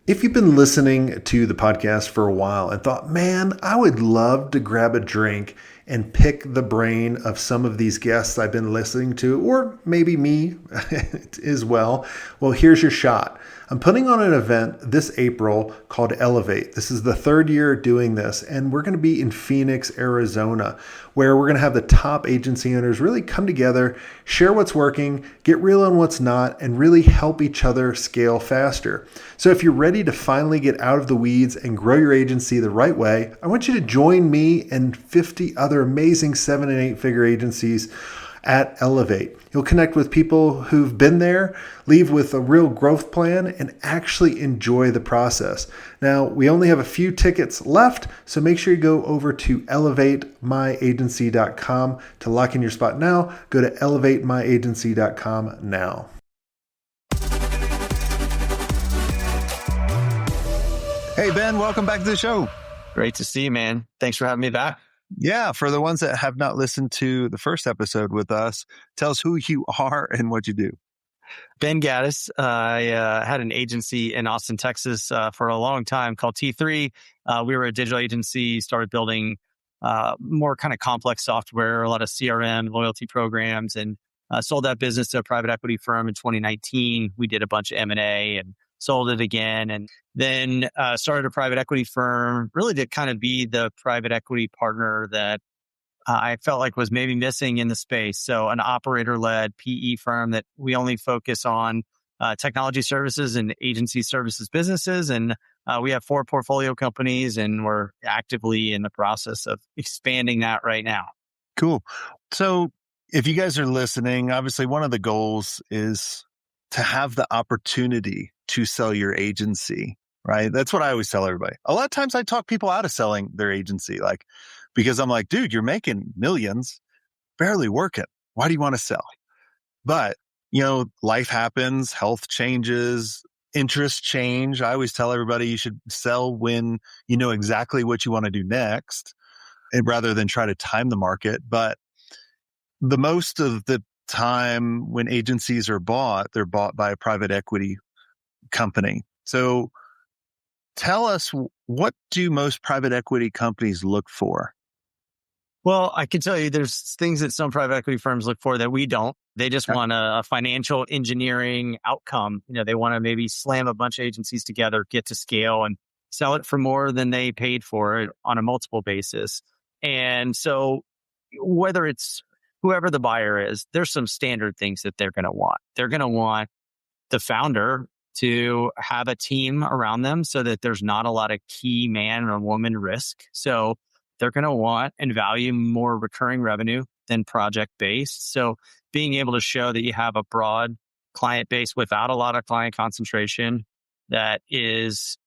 If you've been listening to the podcast for a while and thought, man, I would love to grab a drink and pick the brain of some of these guests I've been listening to, or maybe me as well, here's your shot. I'm putting on an event this April called Elevate. This is the third year doing this, and we're going to be in Phoenix, Arizona, where we're going to have the top agency owners really come together, share what's working, get real on what's not, and really help each other scale faster. So if you're ready to finally get out of the weeds and grow your agency the right way, I want you to join me and 50 other amazing 7 and 8 figure agencies at Elevate. You'll connect with people who've been there, leave with a real growth plan, and actually enjoy the process. Now, we only have a few tickets left, so make sure you go over to elevatemyagency.com to lock in your spot now. Go to elevatemyagency.com now. Hey, Ben, welcome back to the show. Great to see you, man. Thanks for having me back. Yeah, for the ones that have not listened to the first episode with us, tell us who you are and what you do. Ben Gaddis. I had an agency in Austin, Texas for a long time called T3. We were a digital agency, started building more kind of complex software, a lot of CRM, loyalty programs, and sold that business to a private equity firm in 2019. We did a bunch of M&A and sold it again, and then started a private equity firm, really to kind of be the private equity partner that I felt like was maybe missing in the space. So an operator-led PE firm that we only focus on technology services and agency services businesses. And we have 4 portfolio companies, and we're actively in the process of expanding that right now. Cool. So if you guys are listening, obviously one of the goals is to have the opportunity to sell your agency, right? That's what I always tell everybody. A lot of times I talk people out of selling their agency, because I'm like, dude, you're making millions, barely working. Why do you want to sell? But, life happens, health changes, interests change. I always tell everybody you should sell when you know exactly what you want to do next, and rather than try to time the market. But the most of the time when agencies are bought, they're bought by a private equity company. So tell us, what do most private equity companies look for? Well, I can tell you there's things that some private equity firms look for that we don't. They just want a financial engineering outcome. They want to maybe slam a bunch of agencies together, get to scale, and sell it for more than they paid for it on a multiple basis. And so whether it's whoever the buyer is, there's some standard things that they're going to want. They're going to want the founder to have a team around them so that there's not a lot of key man or woman risk. So they're going to want and value more recurring revenue than project-based. So being able to show that you have a broad client base without a lot of client concentration that is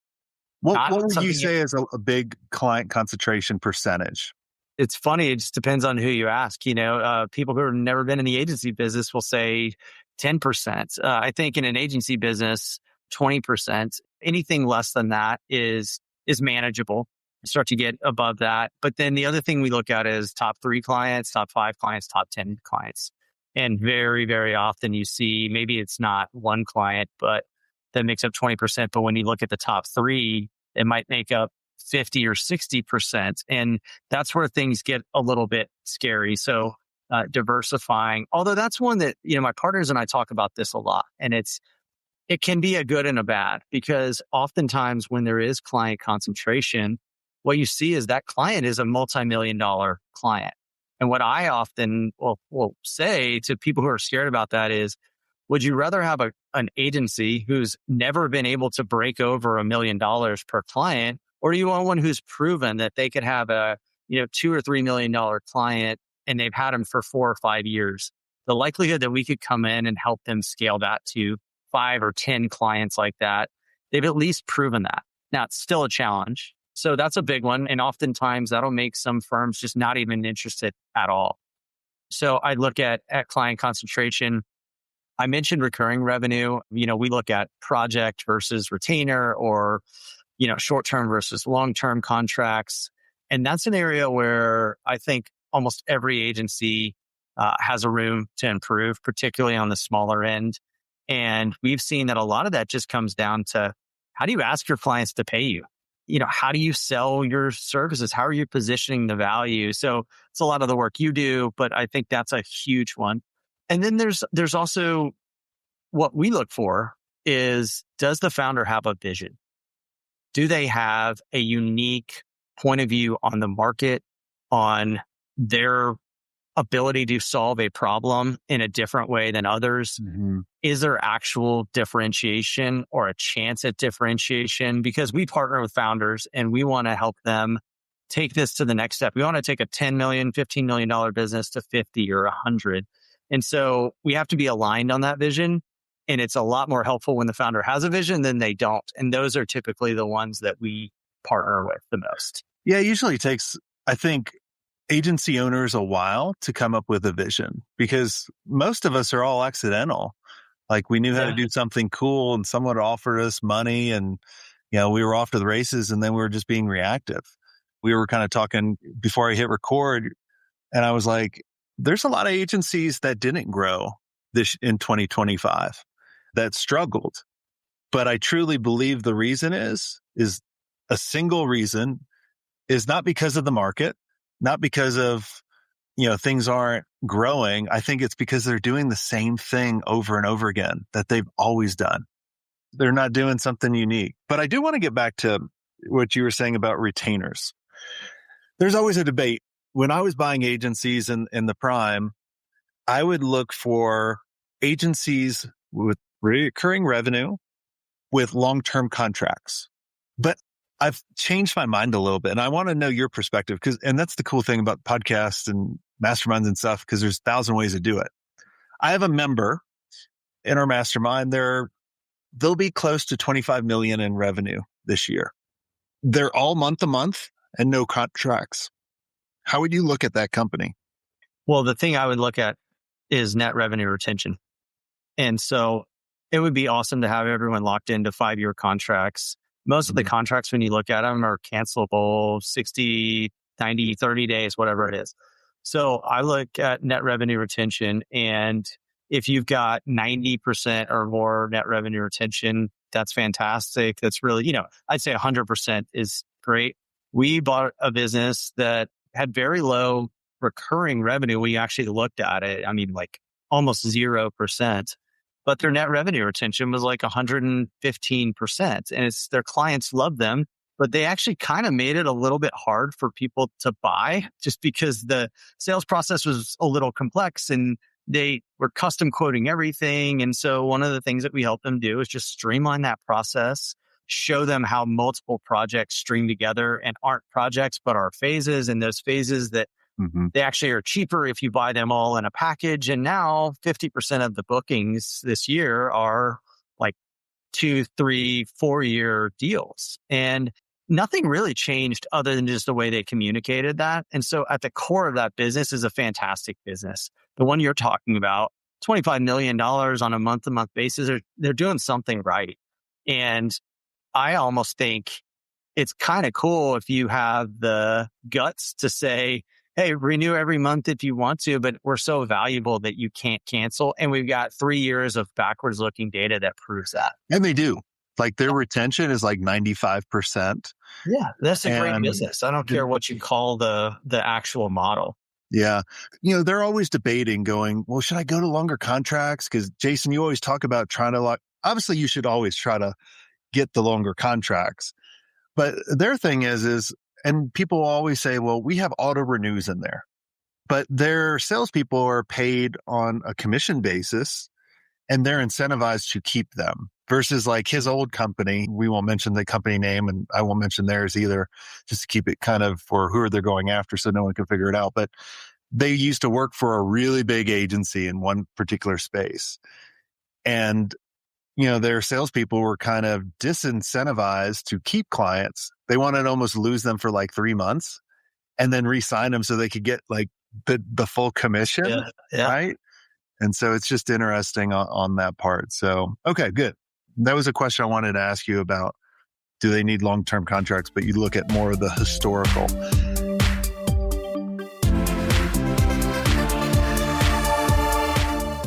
what would you say is a big client concentration percentage? It's funny. It just depends on who you ask. People who have never been in the agency business will say 10%. I think in an agency business, 20%. Anything less than that is manageable. You start to get above that. But then the other thing we look at is top 3 clients, top 5 clients, top 10 clients. And very, very often you see maybe it's not one client, but that makes up 20%. But when you look at the top 3, it might make up 50 or 60%. And that's where things get a little bit scary. So diversifying, although that's one that, my partners and I talk about this a lot, and it can be a good and a bad, because oftentimes when there is client concentration, what you see is that client is a multi-million-dollar client. And what I often will say to people who are scared about that is, would you rather have an agency who's never been able to break over $1 million per client, or do you want one who's proven that they could have a $2 or $3 million client and they've had them for 4 or 5 years? The likelihood that we could come in and help them scale that to 5 or 10 clients like that, they've at least proven that. Now, it's still a challenge. So that's a big one. And oftentimes that'll make some firms just not even interested at all. So I look at client concentration. I mentioned recurring revenue. We look at project versus retainer, or, short-term versus long-term contracts. And that's an area where I think almost every agency has a room to improve, particularly on the smaller end. And we've seen that a lot of that just comes down to how do you ask your clients to pay you? How do you sell your services? How are you positioning the value? So it's a lot of the work you do, but I think that's a huge one. And then there's also what we look for is, does the founder have a vision? Do they have a unique point of view on the market, on their ability to solve a problem in a different way than others? Mm-hmm. Is there actual differentiation or a chance at differentiation? Because we partner with founders and we want to help them take this to the next step. We want to take a $10 million, $15 million business to 50 or 100. And so we have to be aligned on that vision. And it's a lot more helpful when the founder has a vision than they don't. And those are typically the ones that we partner with the most. Yeah, it usually takes, I think, agency owners a while to come up with a vision, because most of us are all accidental. Like, we knew how to do something cool and someone offered us money and, we were off to the races, and then we were just being reactive. We were kind of talking before I hit record, and I was like, there's a lot of agencies that didn't grow this in 2025 that struggled. But I truly believe the reason is a single reason is not because of the market, not because of, things aren't growing. I think it's because they're doing the same thing over and over again that they've always done. They're not doing something unique. But I do want to get back to what you were saying about retainers. There's always a debate. When I was buying agencies in the prime, I would look for agencies with recurring revenue with long-term contracts. But I've changed my mind a little bit, and I want to know your perspective, and that's the cool thing about podcasts and masterminds and stuff, because there's 1,000 ways to do it. I have a member in our mastermind. They'll be close to 25 million in revenue this year. They're all month to month and no contracts. How would you look at that company? Well, the thing I would look at is net revenue retention. And so it would be awesome to have everyone locked into 5-year contracts. Most of the contracts, when you look at them, are cancelable 60, 90, 30 days, whatever it is. So I look at net revenue retention, and if you've got 90% or more net revenue retention, that's fantastic. That's really, I'd say 100% is great. We bought a business that had very low recurring revenue. We actually looked at it. I mean, like almost 0%. But their net revenue retention was like 115%. And it's their clients love them, but they actually kind of made it a little bit hard for people to buy, just because the sales process was a little complex and they were custom quoting everything. And so one of the things that we help them do is just streamline that process, show them how multiple projects string together and aren't projects, but are phases, and those phases that they actually are cheaper if you buy them all in a package. And now 50% of the bookings this year are like 2, 3, 4-year deals. And nothing really changed other than just the way they communicated that. And so at the core of that business is a fantastic business. The one you're talking about, $25 million on a month-to-month basis, they're doing something right. And I almost think it's kind of cool if you have the guts to say, hey, renew every month if you want to, but we're so valuable that you can't cancel. And we've got 3 years of backwards looking data that proves that. And they do. Like, their retention is like 95%. Yeah, that's a great business. I don't care what you call the actual model. Yeah. They're always debating, going, well, should I go to longer contracts? Because Jason, you always talk about trying to obviously you should always try to get the longer contracts. But their thing is, and people always say, well, we have auto renews in there, but their salespeople are paid on a commission basis and they're incentivized to keep them, versus like his old company. We won't mention the company name, and I won't mention theirs either, just to keep it kind of for who they're going after so no one can figure it out. But they used to work for a really big agency in one particular space. And their salespeople were kind of disincentivized to keep clients. They wanted to almost lose them for like 3 months and then re-sign them so they could get like the full commission, right? And so it's just interesting on that part. So, okay, good. That was a question I wanted to ask you about. Do they need long-term contracts? But you look at more of the historical.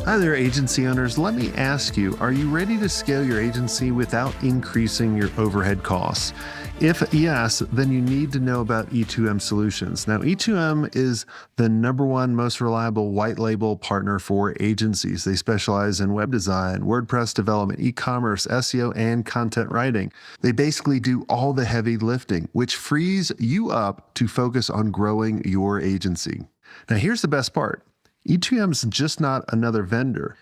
Hi there, agency owners. Let me ask you, are you ready to scale your agency without increasing your overhead costs? If yes, then you need to know about E2M Solutions. Now, E2M is the number one most reliable white label partner for agencies. They specialize in web design, WordPress development, e-commerce, SEO, and content writing. They basically do all the heavy lifting, which frees you up to focus on growing your agency. Now, here's the best part. E2M's just not another vendor.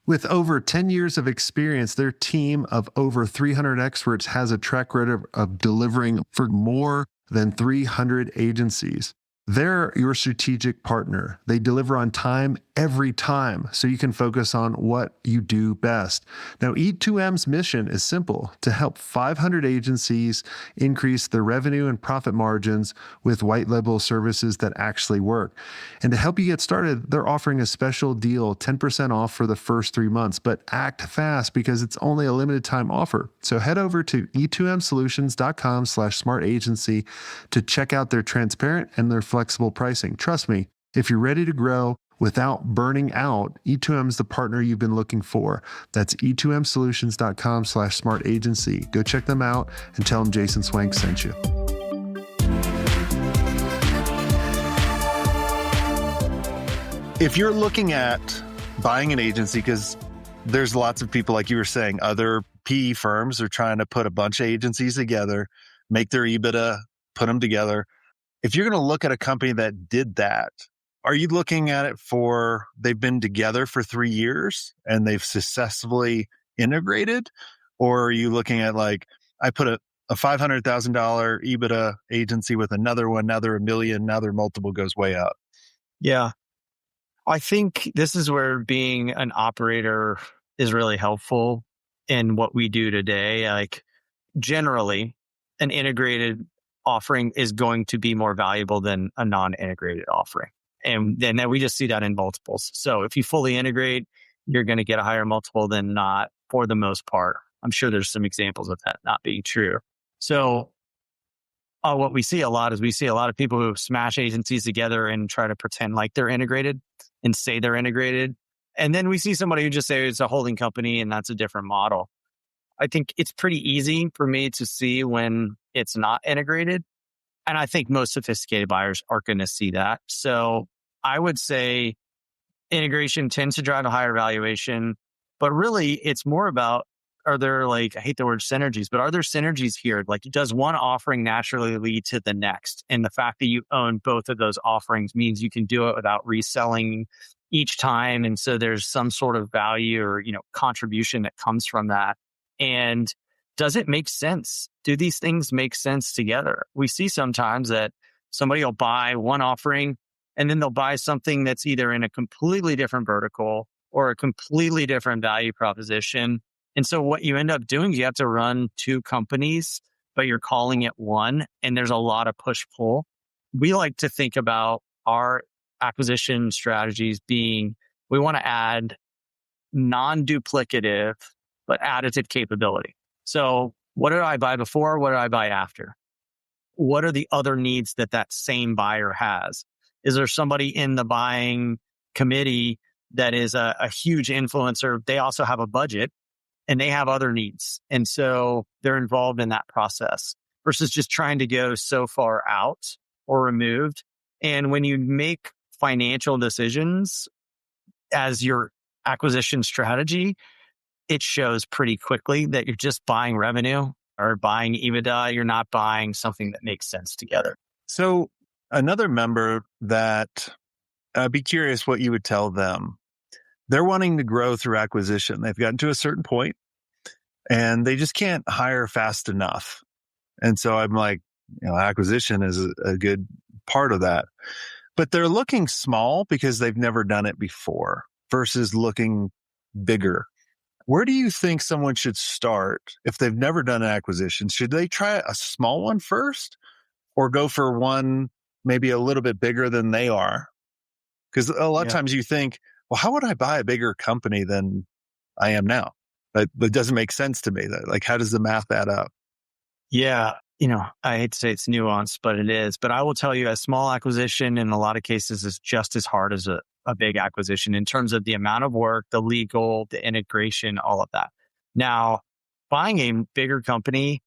With over 10 years of experience, their team of over 300 experts has a track record of delivering for more than 300 agencies. They're your strategic partner. They deliver on time every time, so you can focus on what you do best. Now, E2M's mission is simple: to help 500 agencies increase their revenue and profit margins with white label services that actually work. And to help you get started, they're offering a special deal, 10% off for the first 3 months, but act fast because it's only a limited time offer. So head over to e2msolutions.com/smartagency to check out their transparent and their flexible pricing. Trust me, if you're ready to grow without burning out, E2M's the partner you've been looking for. That's e2msolutions.com/smartagency. Go check them out and tell them Jason Swank sent you. If you're looking at buying an agency, because there's lots of people, like you were saying, other PE firms are trying to put a bunch of agencies together, make their EBITDA, put them together. If you're going to look at a company that did that, are you looking at it for they've been together for 3 years and they've successfully integrated? Or are you looking at, like, I put a $500,000 EBITDA agency with another one, now they're $1 million, now their multiple goes way up? Yeah. I think this is where being an operator is really helpful in what we do today. Like, generally, an integrated offering is going to be more valuable than a non-integrated offering. And then we just see that in multiples. So if you fully integrate, you're going to get a higher multiple than not, for the most part. I'm sure there's some examples of that not being true. So what we see a lot is we see a lot of people who smash agencies together and try to pretend like they're integrated and say they're integrated. And then we see somebody who just say it's a holding company and that's a different model. I think it's pretty easy for me to see when it's not integrated. And I think most sophisticated buyers are going to see that. So I would say integration tends to drive a higher valuation, but really it's more about, are there, like, I hate the word synergies, but are there synergies here? Like, does one offering naturally lead to the next? And the fact that you own both of those offerings means you can do it without reselling each time. And so there's some sort of value or, contribution that comes from that. And does it make sense? Do these things make sense together? We see sometimes that somebody will buy one offering and then they'll buy something that's either in a completely different vertical or a completely different value proposition. And so what you end up doing is you have to run two companies, but you're calling it one, and there's a lot of push-pull. We like to think about our acquisition strategies being, we want to add non-duplicative, but additive capability. So what did I buy before? What did I buy after? What are the other needs that that same buyer has? Is there somebody in the buying committee that is a huge influencer? They also have a budget and they have other needs. And so they're involved in that process versus just trying to go so far out or removed. And when you make financial decisions as your acquisition strategy, it shows pretty quickly that you're just buying revenue or buying EBITDA. You're not buying something that makes sense together. So another member that I'd be curious what you would tell them. They're wanting to grow through acquisition. They've gotten to a certain point and they just can't hire fast enough. And so I'm like, acquisition is a good part of that. But they're looking small because they've never done it before versus looking bigger. Where do you think someone should start if they've never done an acquisition? Should they try a small one first or go for one maybe a little bit bigger than they are? Because a lot of times you think, well, how would I buy a bigger company than I am now? That doesn't make sense to me. Like, how does the math add up? Yeah. I hate to say it's nuanced, but it is. But I will tell you, a small acquisition in a lot of cases is just as hard as a big acquisition in terms of the amount of work, the legal, the integration, all of that. Now, buying a bigger company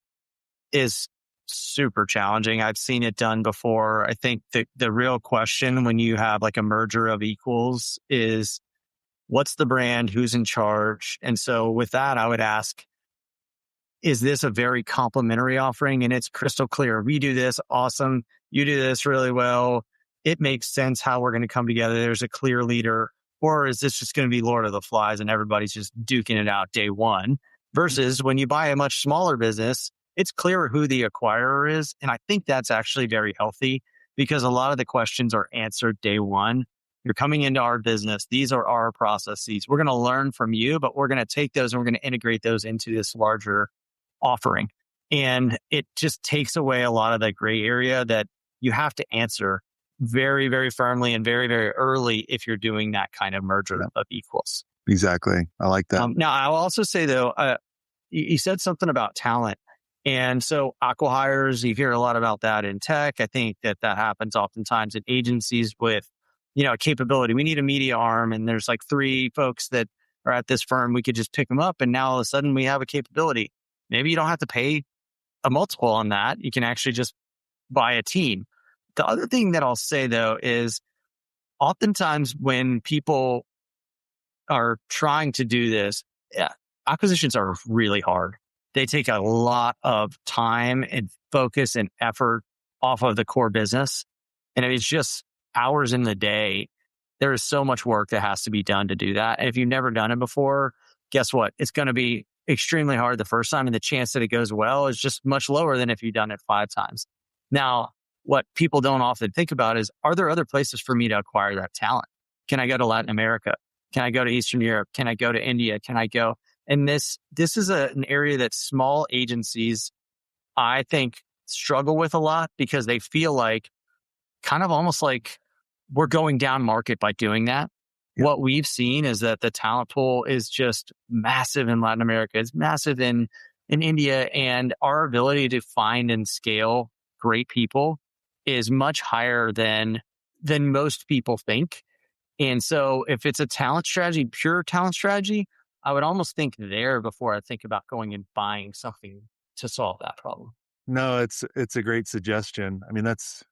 is super challenging. I've seen it done before. I think the real question when you have like a merger of equals is what's the brand, who's in charge? And so with that, I would ask, is this a very complementary offering? And it's crystal clear. We do this awesome. You do this really well. It makes sense how we're going to come together. There's a clear leader. Or is this just going to be Lord of the Flies and everybody's just duking it out day one? Versus when you buy a much smaller business, it's clear who the acquirer is. And I think that's actually very healthy because a lot of the questions are answered day one. You're coming into our business. These are our processes. We're going to learn from you, but we're going to take those and we're going to integrate those into this larger offering. And it just takes away a lot of the gray area that you have to answer very, very firmly and very, very early if you're doing that kind of merger of equals. Exactly. I like that. Now, I'll also say though, you said something about talent. And so acqui-hires, you hear a lot about that in tech. I think that happens oftentimes in agencies with, a capability. We need a media arm and there's like 3 folks that are at this firm. We could just pick them up and now all of a sudden we have a capability. Maybe you don't have to pay a multiple on that. You can actually just buy a team. The other thing that I'll say though is oftentimes when people are trying to do this, acquisitions are really hard. They take a lot of time and focus and effort off of the core business. And it's just hours in the day. There is so much work that has to be done to do that. And if you've never done it before, guess what? It's going to be extremely hard the first time. And the chance that it goes well is just much lower than if you've done it 5 times. Now, what people don't often think about is, are there other places for me to acquire that talent? Can I go to Latin America? Can I go to Eastern Europe? Can I go to India? Can I go? And this is an area that small agencies, I think, struggle with a lot because they feel like kind of almost like we're going down market by doing that. Yeah. What we've seen is that the talent pool is just massive in Latin America. It's massive in India. And our ability to find and scale great people is much higher than most people think. And so if it's a talent strategy, pure talent strategy, I would almost think there before I think about going and buying something to solve that problem. No, it's a great suggestion. I mean, that's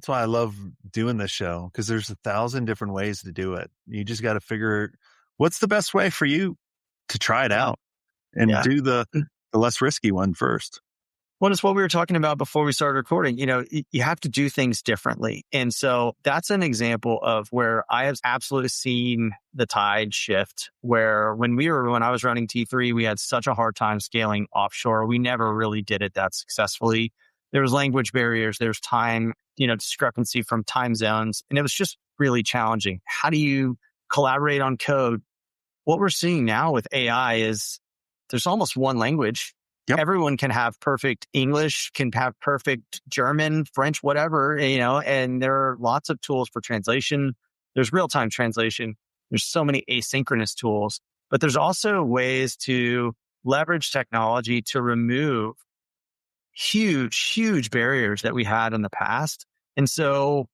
why I love doing this show, because there's 1,000 different ways to do it. You just got to figure what's the best way for you to try it out and do the less risky one first. Well, it's what we were talking about before we started recording. You have to do things differently. And so that's an example of where I have absolutely seen the tide shift, where when I was running T3, we had such a hard time scaling offshore. We never really did it that successfully. There was language barriers, there's time, discrepancy from time zones, and it was just really challenging. How do you collaborate on code? What we're seeing now with AI is there's almost one language. Yep. Everyone can have perfect English, can have perfect German, French, whatever, and there are lots of tools for translation. There's real-time translation. There's so many asynchronous tools, but there's also ways to leverage technology to remove huge, huge barriers that we had in the past. And so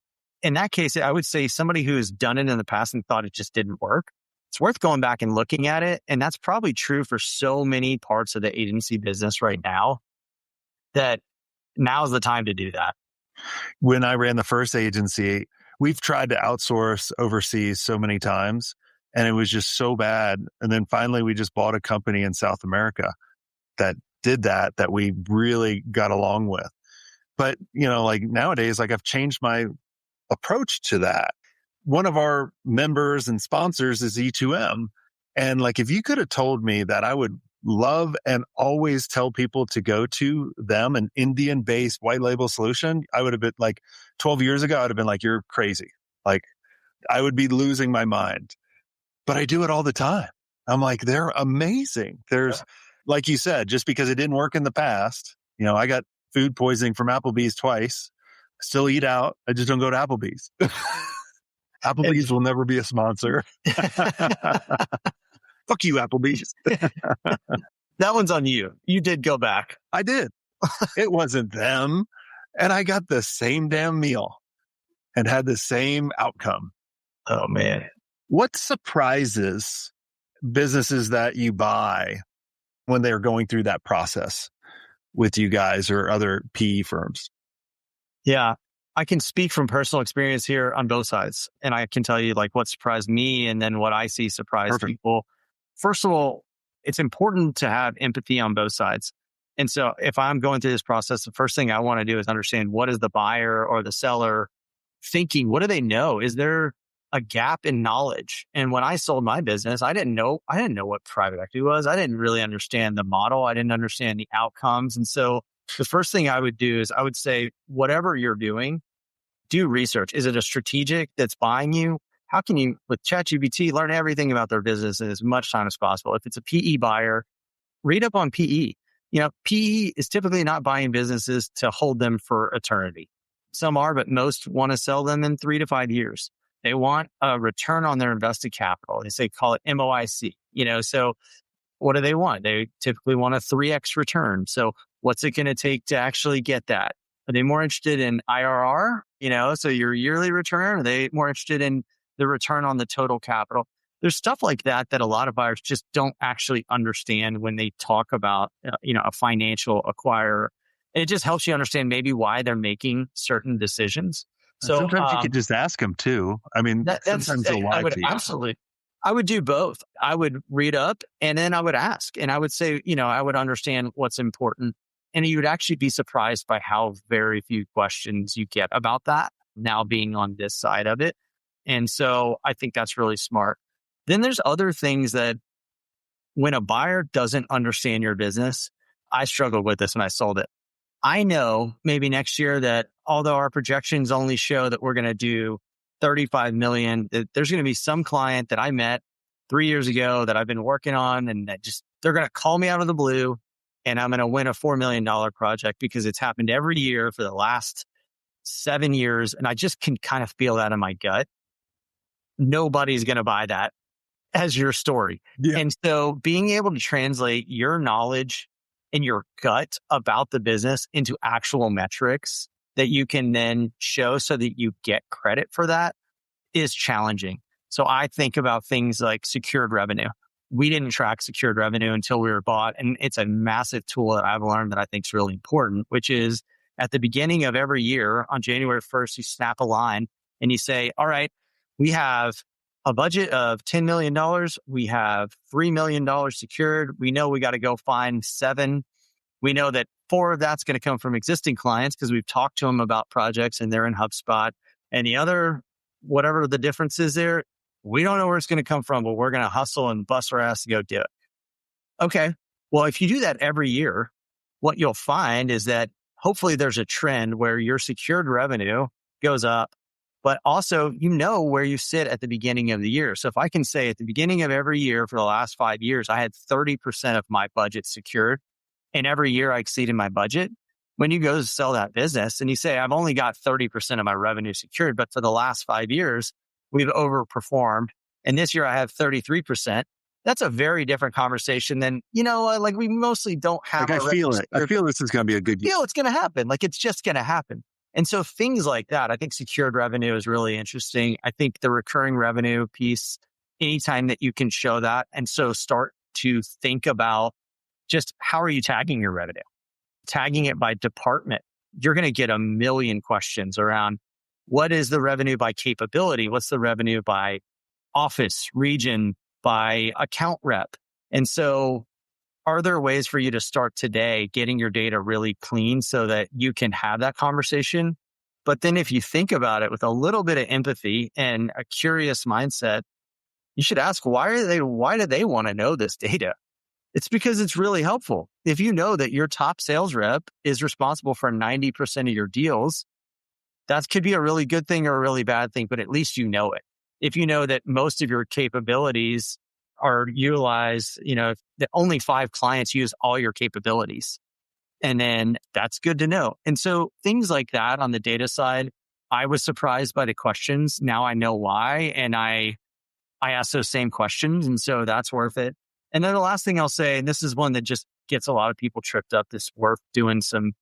in that case, I would say somebody who has done it in the past and thought it just didn't work, it's worth going back and looking at it. And that's probably true for so many parts of the agency business right now, that now's the time to do that. When I ran the first agency, we've tried to outsource overseas so many times, and it was just so bad. And then finally, we just bought a company in South America that did that we really got along with. But, like nowadays, I've changed my approach to that. One of our members and sponsors is E2M. And if you could have told me that I would love and always tell people to go to them, an Indian-based white label solution, I would have been 12 years ago, I would have been like, you're crazy. I would be losing my mind. But I do it all the time. I'm like, they're amazing. There's, like you said, just because it didn't work in the past, I got food poisoning from Applebee's twice. I still eat out. I just don't go to Applebee's. Applebee's will never be a sponsor. Fuck you, Applebee's. That one's on you. You did go back. I did. It wasn't them. And I got the same damn meal and had the same outcome. Oh man. What surprises businesses that you buy when they're going through that process with you guys or other PE firms? Yeah. I can speak from personal experience here on both sides. And I can tell you like what surprised me and then what I see surprise Perfect. people. First of all, it's important to have empathy on both sides. And so if I'm going through this process, the first thing I want to do is understand what is the buyer or the seller thinking? What do they know? Is there a gap in knowledge? And when I sold my business, I didn't know what private equity was. I didn't really understand the model. I didn't understand the outcomes. And so the first thing I would do is I would say, whatever you're doing, do research. Is it a strategic that's buying you? How can you, with ChatGPT, learn everything about their business in as much time as possible? If it's a PE buyer, read up on PE. PE is typically not buying businesses to hold them for eternity. Some are, but most want to sell them in 3 to 5 years. They want a return on their invested capital. They call it MOIC. So what do they want? They typically want a 3x return. So what's it going to take to actually get that? Are they more interested in IRR? So your yearly return? Are they more interested in the return on the total capital? There's stuff like that a lot of buyers just don't actually understand when they talk about, a financial acquirer. And it just helps you understand maybe why they're making certain decisions. So sometimes you could just ask them too. I mean, sometimes they'll lie to you. Absolutely. I would do both. I would read up and then I would ask and I would say, I would understand what's important. And you would actually be surprised by how very few questions you get about that now being on this side of it. And so I think that's really smart. Then there's other things that when a buyer doesn't understand your business, I struggled with this when I sold it. I know maybe next year that although our projections only show that we're going to do 35 million, that there's going to be some client that I met 3 years ago that I've been working on and that they're going to call me out of the blue and I'm going to win a $4 million project because it's happened every year for the last 7 years. And I just can kind of feel that in my gut. Nobody's going to buy that as your story. Yeah. And so being able to translate your knowledge and your gut about the business into actual metrics that you can then show so that you get credit for that is challenging. So I think about things like secured revenue. We didn't track secured revenue until we were bought. And it's a massive tool that I've learned that I think is really important, which is at the beginning of every year on January 1st, you snap a line and you say, all right, we have a budget of $10 million. We have $3 million secured. We know we got to go find 7. We know that 4 of that's going to come from existing clients because we've talked to them about projects and they're in HubSpot. And the other, whatever the difference is there, we don't know where it's going to come from, but we're going to hustle and bust our ass to go do it. Okay. Well, if you do that every year, what you'll find is that hopefully there's a trend where your secured revenue goes up, but also where you sit at the beginning of the year. So if I can say at the beginning of every year for the last 5 years, I had 30% of my budget secured, and every year I exceeded my budget. When you go to sell that business and you say, I've only got 30% of my revenue secured, but for the last 5 years, we've overperformed. And this year I have 33%. That's a very different conversation than, like we mostly don't have. Like I feel it. I feel this is going to be a good year. It's going to happen. Like it's just going to happen. And so things like that, I think secured revenue is really interesting. I think the recurring revenue piece, anytime that you can show that. And so start to think about just how are you tagging your revenue? Tagging it by department. You're going to get a million questions around what is the revenue by capability? What's the revenue by office, region, by account rep? And so are there ways for you to start today getting your data really clean so that you can have that conversation? But then if you think about it with a little bit of empathy and a curious mindset, you should ask, why do they want to know this data? It's because it's really helpful. If you know that your top sales rep is responsible for 90% of your deals, that could be a really good thing or a really bad thing, but at least you know it. If you know that most of your capabilities are utilized, that only 5 clients use all your capabilities, and then that's good to know. And so things like that on the data side, I was surprised by the questions. Now I know why, and I ask those same questions, and so that's worth it. And then the last thing I'll say, and this is one that just gets a lot of people tripped up, this worth doing some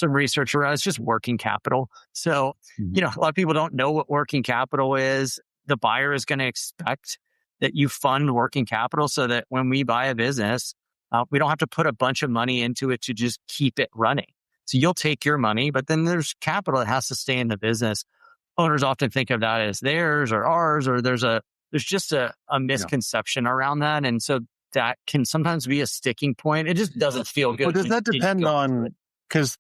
research around, it's just working capital. So, a lot of people don't know what working capital is. the buyer is going to expect that you fund working capital so that when we buy a business, we don't have to put a bunch of money into it to just keep it running. So you'll take your money, but then there's capital that has to stay in the business. Owners often think of that as theirs or ours, or there's just a misconception around that. And so that can sometimes be a sticking point. It just doesn't feel good. Well, does that depend on, because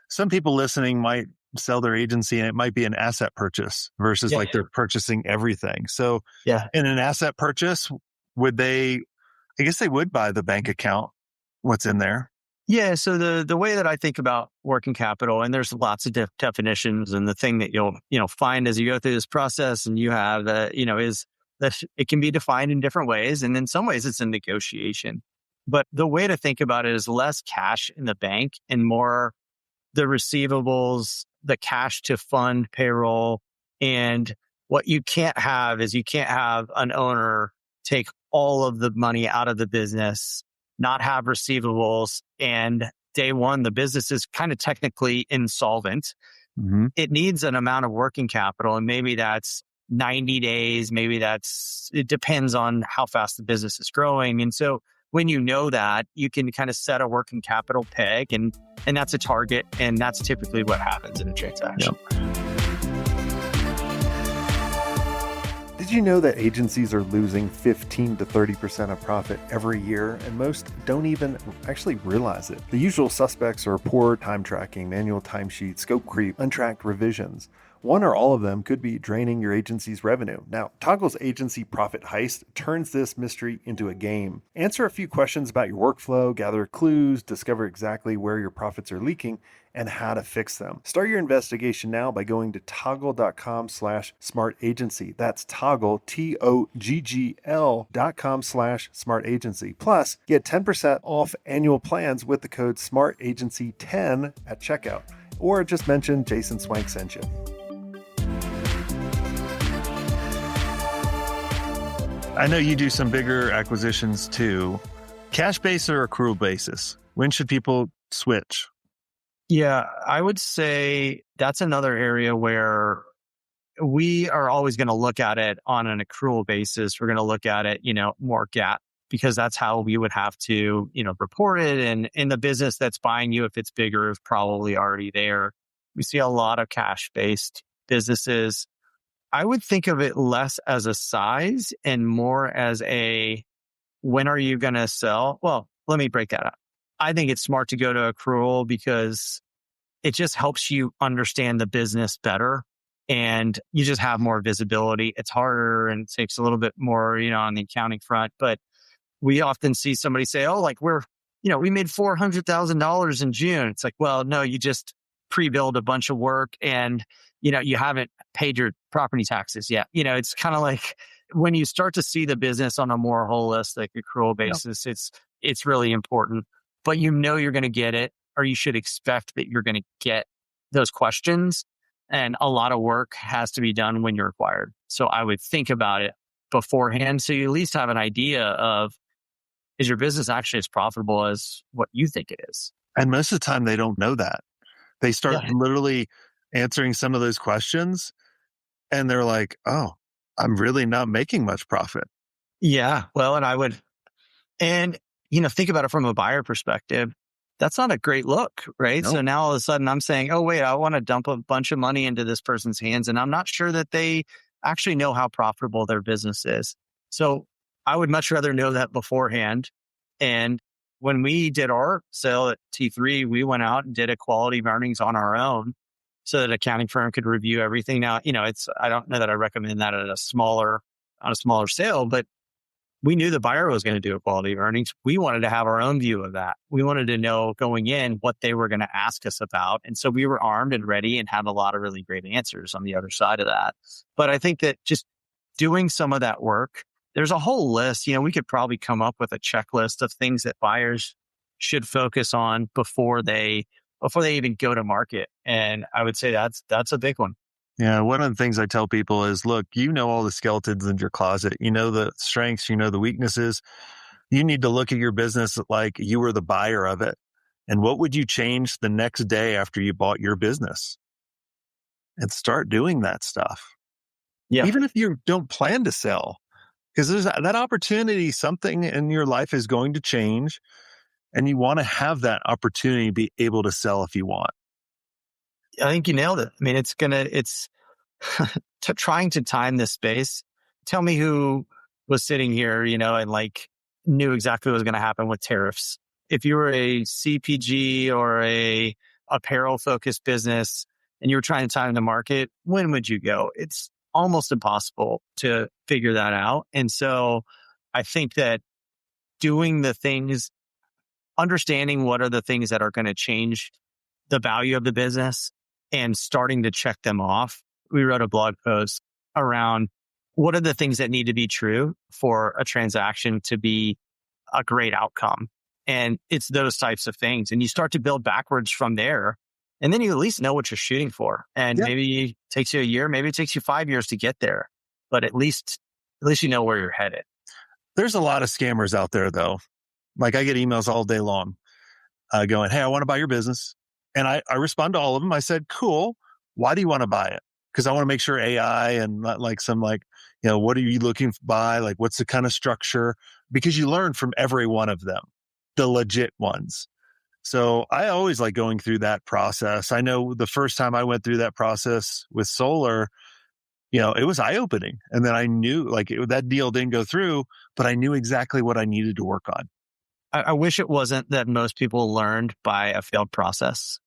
some people listening might sell their agency and it might be an asset purchase versus like they're purchasing everything. So in an asset purchase, I guess they would buy the bank account, what's in there. Yeah. So the way that I think about working capital, and there's lots of definitions, and the thing that you'll find as you go through this process, and you have is that it can be defined in different ways, and in some ways it's a negotiation. But the way to think about it is less cash in the bank and more the receivables, the cash to fund payroll. And what you can't have is you can't have an owner take all of the money out of the business, not have receivables, and day one, the business is kind of technically insolvent. Mm-hmm. It needs an amount of working capital, and maybe that's 90 days, it depends on how fast the business is growing. And so when you know that, you can kind of set a working capital peg, and that's a target, and that's typically what happens in a transaction. Yep. Did you know that agencies are losing 15 to 30% of profit every year, and most don't even actually realize it? The usual suspects are poor time tracking, manual timesheets, scope creep, untracked revisions. One or all of them could be draining your agency's revenue. Now, Toggle's agency profit heist turns this mystery into a game. Answer a few questions about your workflow, gather clues, discover exactly where your profits are leaking, and how to fix them. Start your investigation now by going to toggle.com/smartagency. That's Toggle, TOGGL.com/smartagency. Plus, get 10% off annual plans with the code SMARTAGENCY10 at checkout. Or just mention Jason Swank sent you. I know you do some bigger acquisitions too. Cash basis or accrual basis? When should people switch? Yeah, I would say that's another area where we are always going to look at it on an accrual basis. We're going to look at it, more GAAP, because that's how we would have to, report it. And in the business that's buying you, if it's bigger, is probably already there. We see a lot of cash-based businesses. I would think of it less as a size and more as when are you going to sell? Well, let me break that up. I think it's smart to go to accrual because it just helps you understand the business better, and you just have more visibility. It's harder and it takes a little bit more, on the accounting front. But we often see somebody say, "Oh, like we made $400,000 in June." It's like, well, no, you just pre-billed a bunch of work, and you haven't paid your property taxes yet. It's kind of like when you start to see the business on a more holistic accrual basis, it's really important. But you're going to get it, or you should expect that you're going to get those questions. And a lot of work has to be done when you're acquired. So I would think about it beforehand, so you at least have an idea of, is your business actually as profitable as what you think it is? And most of the time they don't know that. They start literally answering some of those questions and they're like, oh, I'm really not making much profit. Yeah. Well, and think about it from a buyer perspective. That's not a great look, right? Nope. So now all of a sudden I'm saying, oh, wait, I want to dump a bunch of money into this person's hands, and I'm not sure that they actually know how profitable their business is. So I would much rather know that beforehand. And when we did our sale at T3, we went out and did a quality of earnings on our own so that an accounting firm could review everything. Now, I don't know that I recommend that on a smaller sale, but we knew the buyer was going to do a quality of earnings. We wanted to have our own view of that. We wanted to know going in what they were going to ask us about. And so we were armed and ready and had a lot of really great answers on the other side of that. But I think that just doing some of that work, there's a whole list. We could probably come up with a checklist of things that buyers should focus on before they even go to market. And I would say that's a big one. Yeah. One of the things I tell people is, look, all the skeletons in your closet, the strengths, the weaknesses. You need to look at your business like you were the buyer of it. And what would you change the next day after you bought your business? And start doing that stuff. Yeah. even if you don't plan to sell, because there's that opportunity, something in your life is going to change, and you want to have that opportunity to be able to sell if you want. I think you nailed it. I mean, it's trying to time this space. Tell me who was sitting here, and like knew exactly what was going to happen with tariffs. If you were a CPG or a apparel focused business and you were trying to time the market, when would you go? It's almost impossible to figure that out. And so I think that doing the things, understanding what are the things that are going to change the value of the business and starting to check them off. We wrote a blog post around what are the things that need to be true for a transaction to be a great outcome. And it's those types of things. And you start to build backwards from there. And then you at least know what you're shooting for. And Yeah. maybe it takes you a year, maybe it takes you 5 years to get there. But at least you know where you're headed. There's a lot of scammers out there, though. Like I get emails all day long going, "Hey, I want to buy your business." And I respond to all of them. I said, "Cool. Why do you want to buy it?" Because I want to make sure AI and not like some what are you looking to buy? Like, what's the kind of structure? Because you learn from every one of them, the legit ones. So I always like going through that process. I know the first time I went through that process with solar, it was eye opening. And then I knew that deal didn't go through, but I knew exactly what I needed to work on. I wish it wasn't that most people learned by a failed process,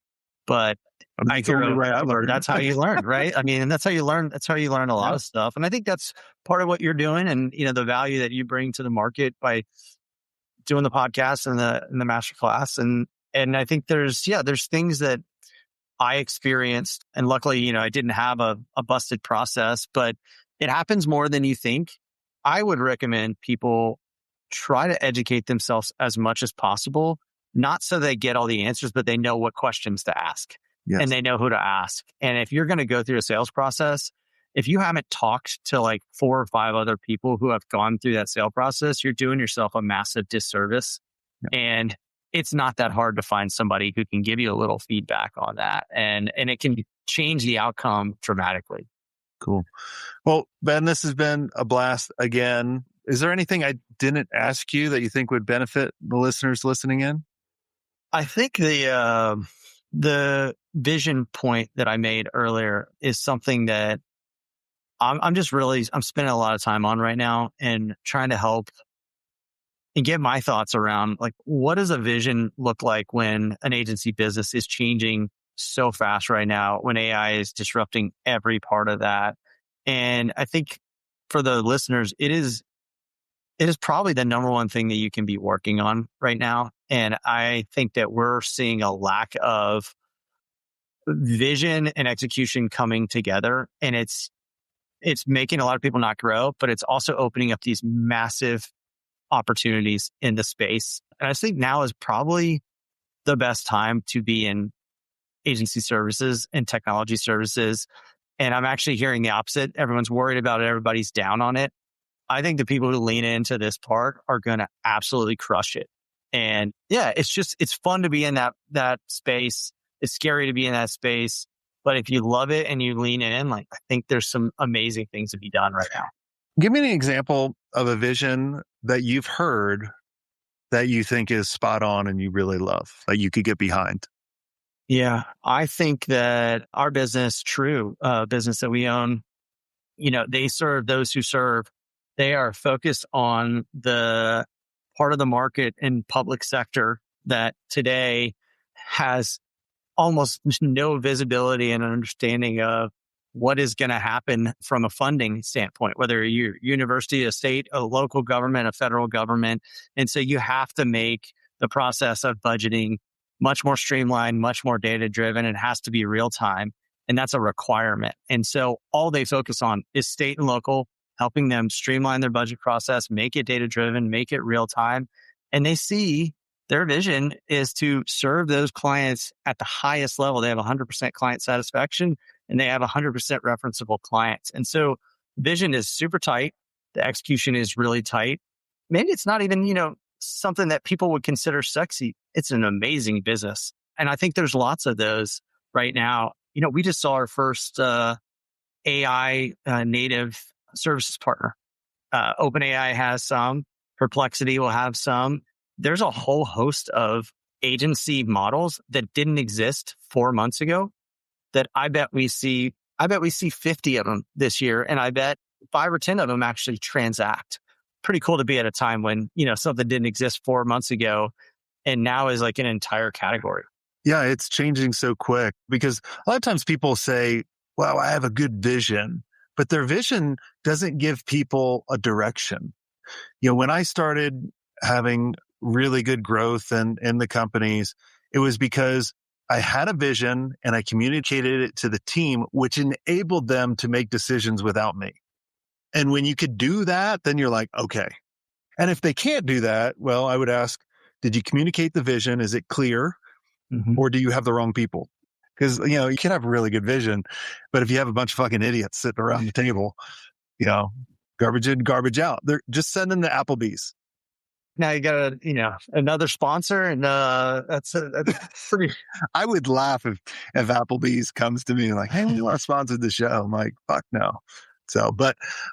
but I That's the hear only way I learned. that's how you learn, right? I mean, and that's how you learn. That's how you learn a lot Yeah. of stuff. And I think that's part of what you're doing, and the value that you bring to the market by doing the podcast and the master class. And I think there's things that I experienced, and luckily, I didn't have a busted process, but it happens more than you think. I would recommend people try to educate themselves as much as possible, not so they get all the answers, but they know what questions to ask Yes. and they know who to ask. And if you're going to go through a sales process, if you haven't talked to like 4 or 5 other people who have gone through that sale process, you're doing yourself a massive disservice. Yeah. And it's not that hard to find somebody who can give you a little feedback on that. And it can change the outcome dramatically. Cool. Well, Ben, this has been a blast again. Is there anything I didn't ask you that you think would benefit the listeners listening in? I think the vision point that I made earlier is something that I'm spending a lot of time on right now and trying to help and get my thoughts around like, what does a vision look like when an agency business is changing so fast right now, when AI is disrupting every part of that. And I think for the listeners, it is probably the number one thing that you can be working on right now. And I think that we're seeing a lack of vision and execution coming together. And it's making a lot of people not grow, but it's also opening up these massive opportunities in the space. And I think now is probably the best time to be in agency services and technology services. And I'm actually hearing the opposite. Everyone's worried about it. Everybody's down on it. I think the people who lean into this part are going to absolutely crush it. And yeah, it's fun to be in that space. It's scary to be in that space. But if you love it and you lean in, like, I think there's some amazing things to be done right now. Give me an example of a vision that you've heard that you think is spot on and you really love, that you could get behind. Yeah, I think that our business, True, business that we own, they serve those who serve. They are focused on the part of the market in public sector that today has almost no visibility and understanding of what is going to happen from a funding standpoint, whether you're university, a state, a local government, a federal government. And so you have to make the process of budgeting much more streamlined, much more data driven. It has to be real time. And that's a requirement. And so all they focus on is state and local, helping them streamline their budget process, make it data driven, make it real time. And they see their vision is to serve those clients at the highest level. They have 100% client satisfaction and they have 100% referenceable clients. And so vision is super tight. The execution is really tight. Maybe it's not even, something that people would consider sexy. It's an amazing business. And I think there's lots of those right now. We just saw our first AI native services partner. OpenAI has some. Perplexity will have some. There's a whole host of agency models that didn't exist 4 months ago that I bet we see 50 of them this year. And I bet 5 or 10 of them actually transact. Pretty cool to be at a time when, something didn't exist 4 months ago and now is like an entire category. Yeah, it's changing so quick because a lot of times people say, well, I have a good vision, but their vision doesn't give people a direction. When I started having really good growth in the companies, it was because I had a vision and I communicated it to the team, which enabled them to make decisions without me. And when you could do that, then you're like, okay. And if they can't do that, well, I would ask, did you communicate the vision? Is it clear? Mm-hmm. Or do you have the wrong people? Because, you can have a really good vision, but if you have a bunch of fucking idiots sitting around the table, garbage in, garbage out, they're just sending the Applebee's. Now you got another sponsor, and that's pretty. I would laugh if Applebee's comes to me like, hey, we want to sponsor the show. I'm like, fuck no. So,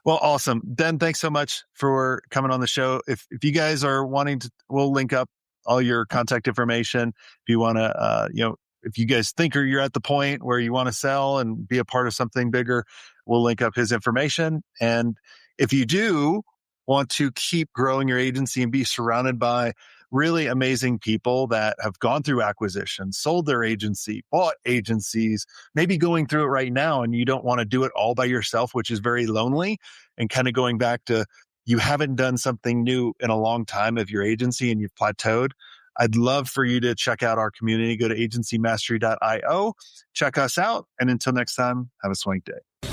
well, awesome. Ben, thanks so much for coming on the show. If you guys are wanting to, we'll link up all your contact information. If you want to, if you guys think or you're at the point where you want to sell and be a part of something bigger, we'll link up his information. And if you do want to keep growing your agency and be surrounded by really amazing people that have gone through acquisitions, sold their agency, bought agencies, maybe going through it right now, and you don't want to do it all by yourself, which is very lonely, and kind of going back to you haven't done something new in a long time of your agency and you've plateaued. I'd love for you to check out our community. Go to agencymastery.io, check us out. And until next time, have a swank day.